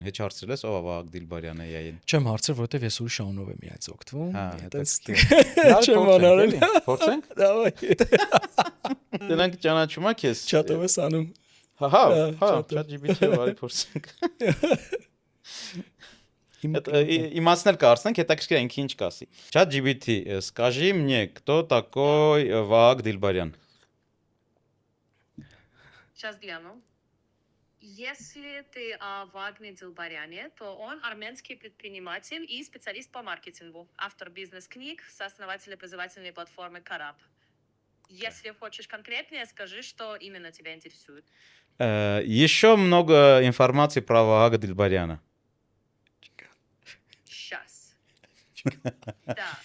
Հեչ հարցրել ես ով է Վահագ Դիլբարյանը յային։ Չեմ հարցրել, որովհետև ես ուրիշ անունով եմ միած օգտվում։ Այդպես Չեմ անարել։ Փորձենք։ Դավայ։ Դրանք ճանաչում ա քեզ։ Չաթով ես անում։ Հա, ChatGPT-ը բարի փորձենք։ Իմացնել կարծենք, հետաքրքիր է ինքը ինչ կասի։ ChatGPT, скажи мне, кто такой Вааг Дилбарян? Сейчас гляну. Если ты о Вагне Дилбаряне, то он армянский предприниматель и специалист по маркетингу, автор бизнес-книг, сооснователь образовательной платформы Караб. Если хочешь конкретнее, скажи, что именно тебя интересует. Еще много информации про Ваага Дилбаряна. Сейчас. Да.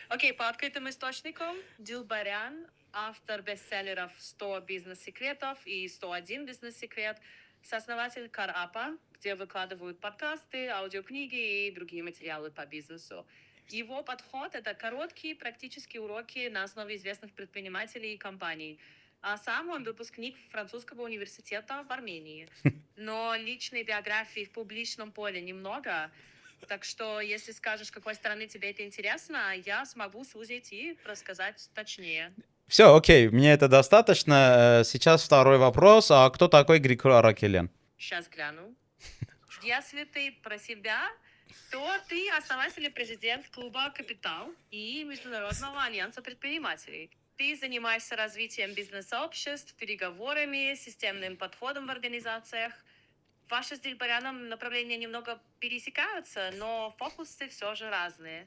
Окей, по открытым источникам. Дилбарян, автор бестселлеров «100 бизнес-секретов» и «101 бизнес-секрет», сооснователь Карапа, где выкладывают подкасты, аудиокниги и другие материалы по бизнесу. Его подход – это короткие практические уроки на основе известных предпринимателей и компаний. А сам он выпускник французского университета в Армении. Но личной биографии в публичном поле немного. Так что, если скажешь, какой стороны тебе это интересно, я смогу сузить и рассказать точнее. Все, окей, мне это достаточно. Сейчас второй вопрос. А кто такой Григорий Аракелян? Сейчас гляну. Если ты про себя, то ты основатель и президент клуба «Капитал» и Международного альянса предпринимателей. Ты занимаешься развитием бизнес-сообществ, переговорами, системным подходом в организациях. Ваши с Дильбаряном направления немного пересекаются, но фокусы все же разные.